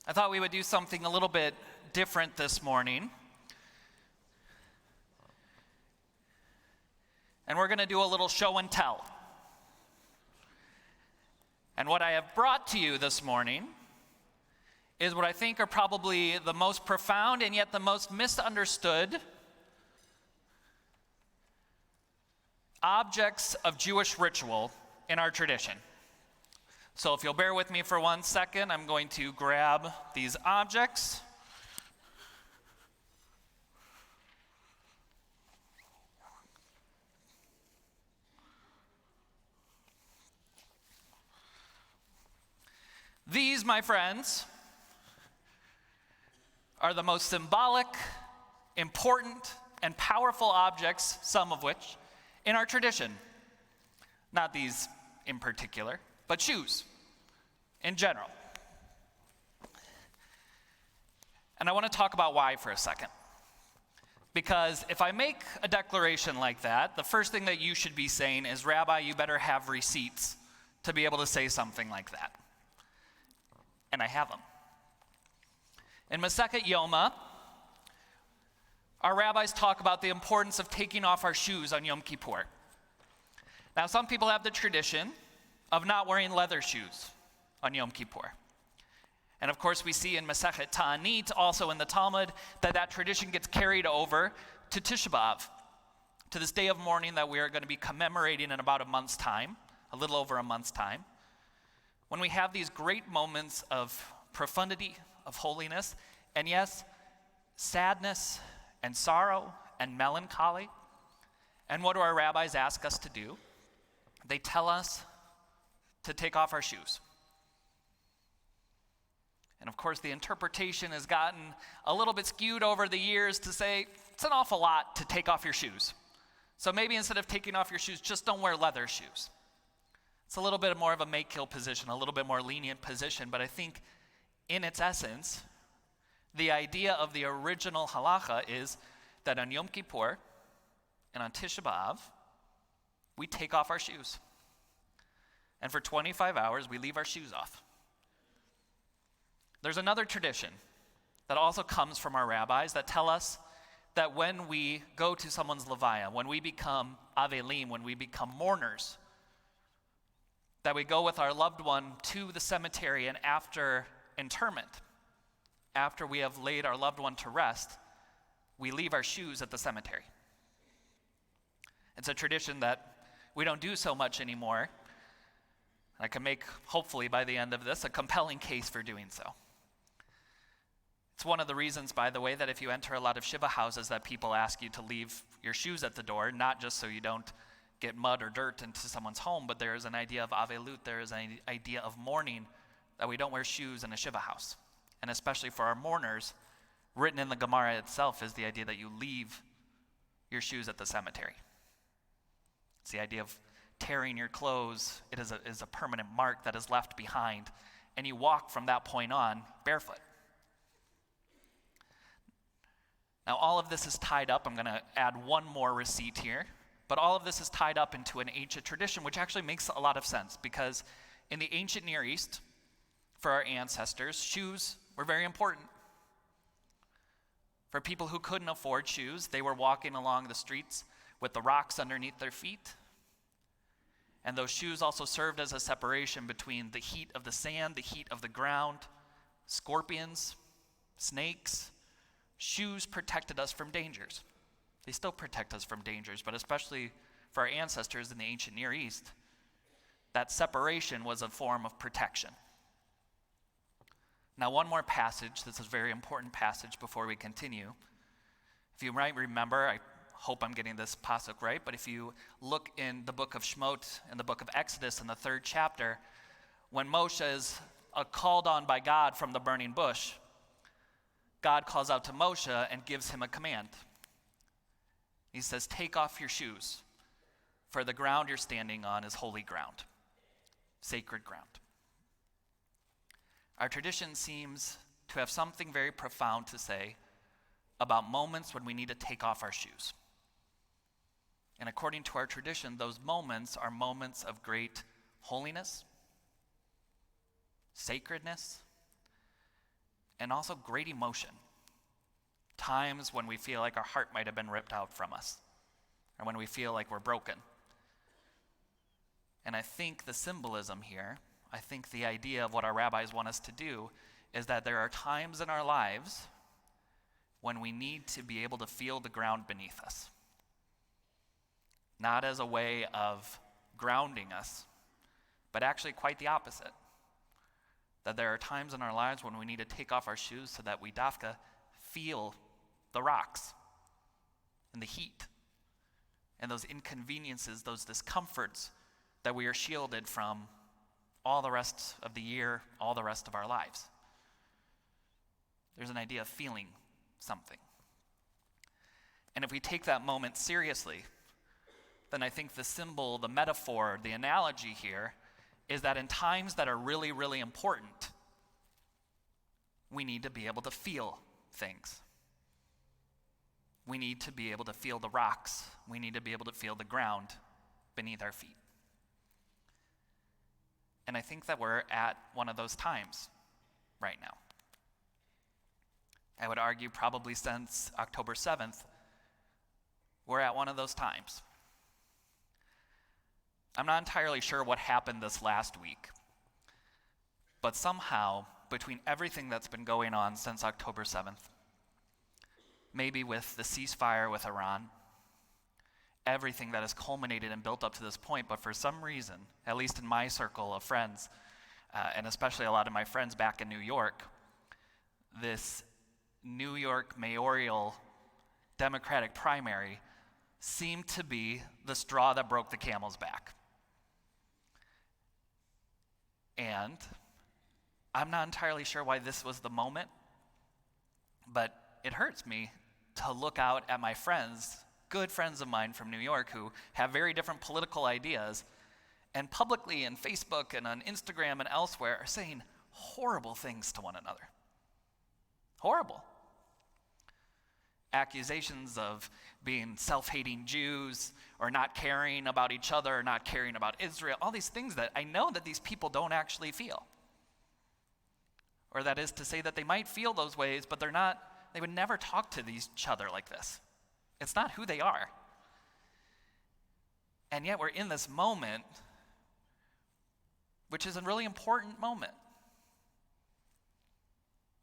I thought we would do something a little bit different this morning. And we're going to do a little show and tell. And what I have brought to you this morning is what I think are probably the most profound and yet the most misunderstood objects of Jewish ritual in our tradition. So if you'll bear with me for 1 second, I'm going to grab these objects. These, my friends, are the most symbolic, important, and powerful objects, some of which, in our tradition. Not these in particular, but shoes in general. And I want to talk about why for a second. Because if I make a declaration like that, the first thing that you should be saying is, Rabbi, you better have receipts to be able to say something like that. And I have them. In Masechet Yoma, our rabbis talk about the importance of taking off our shoes on Yom Kippur. Now, some people have the tradition of not wearing leather shoes on Yom Kippur. And of course, we see in Masechet Ta'anit, also in the Talmud, that tradition gets carried over to Tisha B'Av, to this day of mourning that we are going to be commemorating in about a month's time, a little over a month's time, when we have these great moments of profundity, of holiness, and yes, sadness and sorrow and melancholy. And what do our rabbis ask us to do? They tell us to take off our shoes. And of course, the interpretation has gotten a little bit skewed over the years to say, it's an awful lot to take off your shoes. So maybe instead of taking off your shoes, just don't wear leather shoes. It's a little bit more of a make-kill position, a little bit more lenient position, but I think in its essence, the idea of the original halacha is that on Yom Kippur and on Tisha B'Av, we take off our shoes. And for 25 hours, we leave our shoes off. There's another tradition that also comes from our rabbis that tell us that when we go to someone's levaya, when we become avelim, when we become mourners, that we go with our loved one to the cemetery, and after interment, after we have laid our loved one to rest, we leave our shoes at the cemetery. It's a tradition that we don't do so much anymore. I can make, hopefully by the end of this, a compelling case for doing so. It's one of the reasons, by the way, that if you enter a lot of Shiva houses that people ask you to leave your shoes at the door, not just so you don't get mud or dirt into someone's home, but there is an idea of avelut, there is an idea of mourning, that we don't wear shoes in a Shiva house. And especially for our mourners, written in the Gemara itself is the idea that you leave your shoes at the cemetery. It's the idea of tearing your clothes. It is a permanent mark that is left behind, and you walk from that point on barefoot. Now, all of this is tied up. I'm going to add one more receipt here. But all of this is tied up into an ancient tradition, which actually makes a lot of sense, because in the ancient Near East, for our ancestors, shoes were very important. For people who couldn't afford shoes, they were walking along the streets with the rocks underneath their feet. And those shoes also served as a separation between the heat of the sand, the heat of the ground, scorpions, snakes. Shoes protected us from dangers. They still protect us from dangers, but especially for our ancestors in the ancient Near East, that separation was a form of protection. Now, one more passage. This is a very important passage before we continue. If you might remember, I hope I'm getting this pasuk right, but if you look in the book of Shemot, in the book of Exodus, in the 3rd chapter, when Moshe is called on by God from the burning bush, God calls out to Moshe and gives him a command. He says, take off your shoes, for the ground you're standing on is holy ground, sacred ground. Our tradition seems to have something very profound to say about moments when we need to take off our shoes. And according to our tradition, those moments are moments of great holiness, sacredness, and also great emotion. Times when we feel like our heart might have been ripped out from us, or when we feel like we're broken. And I think the symbolism here, I think the idea of what our rabbis want us to do is that there are times in our lives when we need to be able to feel the ground beneath us. Not as a way of grounding us, but actually quite the opposite. That there are times in our lives when we need to take off our shoes so that we dafka feel the rocks and the heat and those inconveniences, those discomforts that we are shielded from all the rest of the year, all the rest of our lives. There's an idea of feeling something. And if we take that moment seriously, then I think the symbol, the metaphor, the analogy here is that in times that are really, really important, we need to be able to feel things. We need to be able to feel the rocks. We need to be able to feel the ground beneath our feet. And I think that we're at one of those times right now. I would argue probably since October 7th, we're at one of those times. I'm not entirely sure what happened this last week, but somehow, between everything that's been going on since October 7th, maybe with the ceasefire with Iran, everything that has culminated and built up to this point, but for some reason, at least in my circle of friends, and especially a lot of my friends back in New York, this New York mayoral Democratic primary seemed to be the straw that broke the camel's back. And I'm not entirely sure why this was the moment, but it hurts me to look out at my friends, good friends of mine from New York who have very different political ideas, and publicly on Facebook and on Instagram and elsewhere are saying horrible things to one another. Horrible. Accusations of being self-hating Jews or not caring about each other or not caring about Israel, all these things that I know that these people don't actually feel. Or that is to say that they might feel those ways, but they would never talk to each other like this. It's not who they are. And yet we're in this moment, which is a really important moment.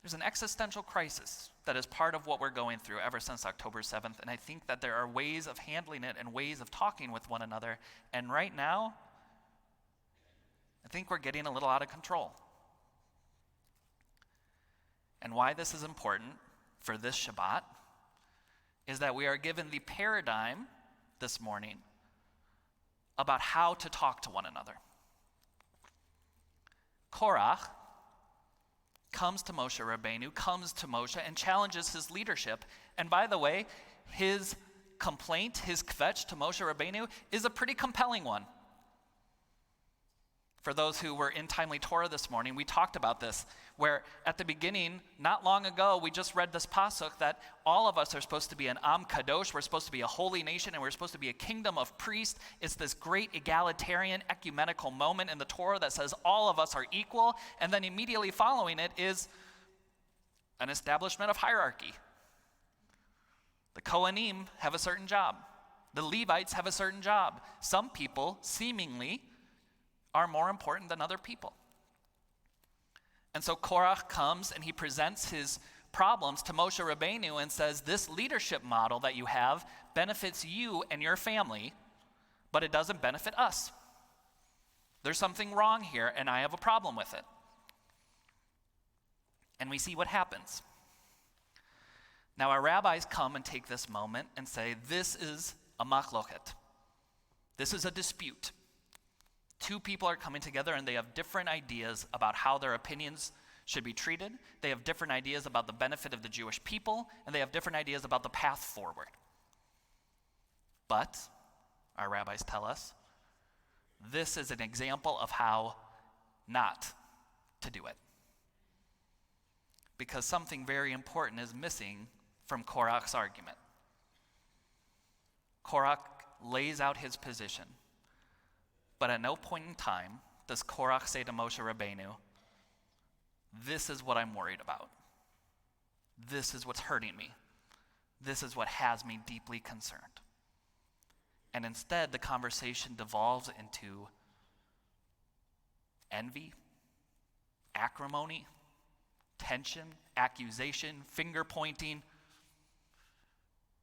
There's an existential crisis that is part of what we're going through ever since October 7th, and I think that there are ways of handling it and ways of talking with one another, and right now, I think we're getting a little out of control. And why this is important for this Shabbat is that we are given the paradigm this morning about how to talk to one another. Korach comes to Moshe Rabbeinu, comes to Moshe and challenges his leadership. And by the way, his complaint, his kvetch to Moshe Rabbeinu is a pretty compelling one. For those who were in Timely Torah this morning, we talked about this, where at the beginning, not long ago, we just read this pasuk that all of us are supposed to be an Am Kadosh, we're supposed to be a holy nation, and we're supposed to be a kingdom of priests. It's this great egalitarian, ecumenical moment in the Torah that says all of us are equal, and then immediately following it is an establishment of hierarchy. The Kohanim have a certain job. The Levites have a certain job. Some people, seemingly, are more important than other people. And so Korach comes and he presents his problems to Moshe Rabbeinu and says, this leadership model that you have benefits you and your family, but it doesn't benefit us. There's something wrong here, and I have a problem with it. And we see what happens. Now our rabbis come and take this moment and say, this is a machloket. This is a dispute. Two people are coming together and they have different ideas about how their opinions should be treated. They have different ideas about the benefit of the Jewish people, and they have different ideas about the path forward. But, our rabbis tell us, this is an example of how not to do it. Because something very important is missing from Korach's argument. Korach lays out his position. But at no point in time does Korach say to Moshe Rabbeinu, this is what I'm worried about. This is what's hurting me. This is what has me deeply concerned. And instead, the conversation devolves into envy, acrimony, tension, accusation, finger pointing.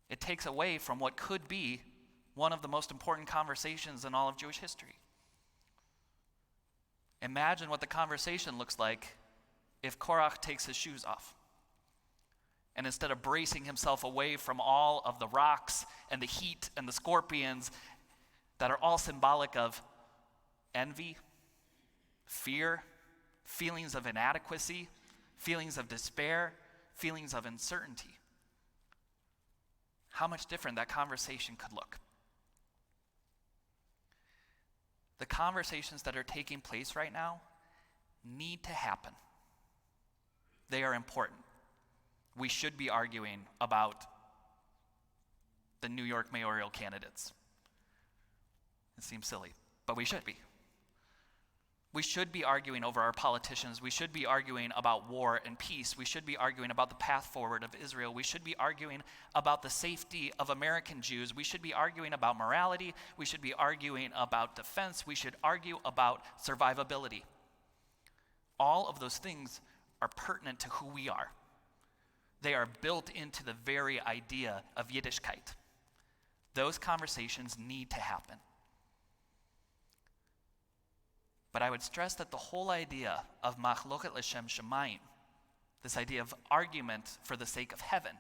It takes away from what could be one of the most important conversations in all of Jewish history. Imagine what the conversation looks like if Korach takes his shoes off. And instead of bracing himself away from all of the rocks and the heat and the scorpions that are all symbolic of envy, fear, feelings of inadequacy, feelings of despair, feelings of uncertainty, how much different that conversation could look. The conversations that are taking place right now need to happen. They are important. We should be arguing about the New York mayoral candidates. It seems silly, but we should be. We should be arguing over our politicians. We should be arguing about war and peace. We should be arguing about the path forward of Israel. We should be arguing about the safety of American Jews. We should be arguing about morality. We should be arguing about defense. We should argue about survivability. All of those things are pertinent to who we are. They are built into the very idea of Yiddishkeit. Those conversations need to happen. But I would stress that the whole idea of machloket l'shem shamayim, this idea of argument for the sake of heaven,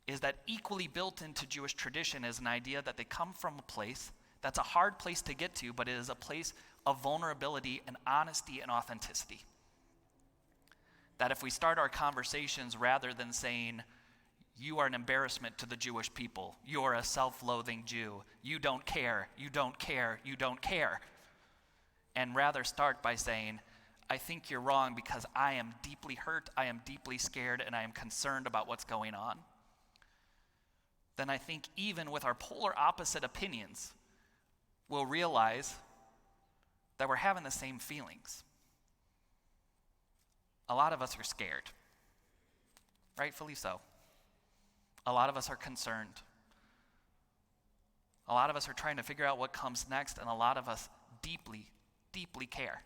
is that equally built into Jewish tradition is an idea that they come from a place that's a hard place to get to, but it is a place of vulnerability and honesty and authenticity. That if we start our conversations rather than saying, you are an embarrassment to the Jewish people, you are a self-loathing Jew, you don't care, you don't care, you don't care, and rather start by saying, I think you're wrong because I am deeply hurt, I am deeply scared, and I am concerned about what's going on, then I think even with our polar opposite opinions, we'll realize that we're having the same feelings. A lot of us are scared, rightfully so. A lot of us are concerned. A lot of us are trying to figure out what comes next, and a lot of us deeply, deeply care.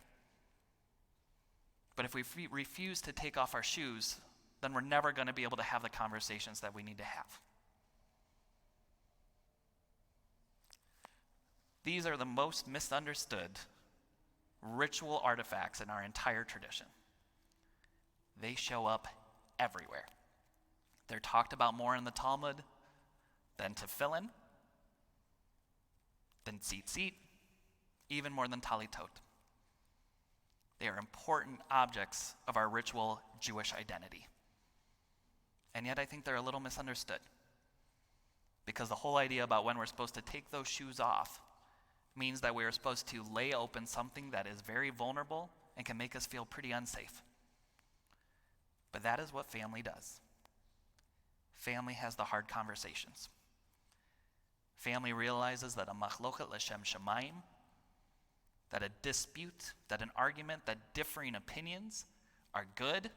But if we refuse to take off our shoes, then we're never going to be able to have the conversations that we need to have. These are the most misunderstood ritual artifacts in our entire tradition. They show up everywhere. They're talked about more in the Talmud than tefillin, than tzitzit, even more than talitot. They are important objects of our ritual Jewish identity. And yet I think they're a little misunderstood. Because the whole idea about when we're supposed to take those shoes off means that we are supposed to lay open something that is very vulnerable and can make us feel pretty unsafe. But that is what family does. Family has the hard conversations. Family realizes that a machloket l'shem shamayim, that a dispute, that an argument, that differing opinions are good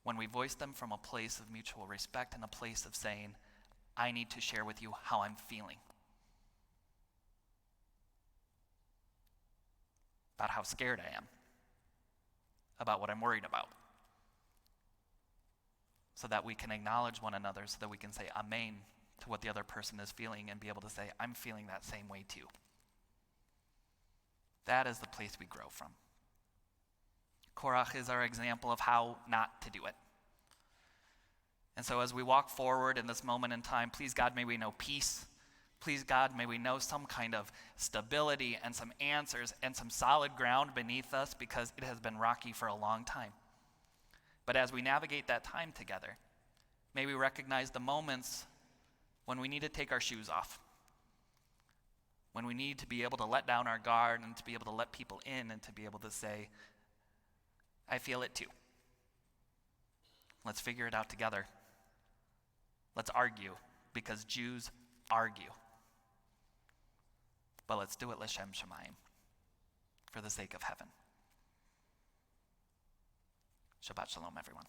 when we voice them from a place of mutual respect and a place of saying, I need to share with you how I'm feeling. About how scared I am. About what I'm worried about. So that we can acknowledge one another, so that we can say amen to what the other person is feeling and be able to say, I'm feeling that same way too. That is the place we grow from. Korach is our example of how not to do it. And so as we walk forward in this moment in time, please God, may we know peace. Please God, may we know some kind of stability and some answers and some solid ground beneath us, because it has been rocky for a long time. But as we navigate that time together, may we recognize the moments when we need to take our shoes off, when we need to be able to let down our guard and to be able to let people in and to be able to say, I feel it too. Let's figure it out together. Let's argue, because Jews argue. But let's do it l'shem shamayim, for the sake of heaven. Shabbat shalom, everyone.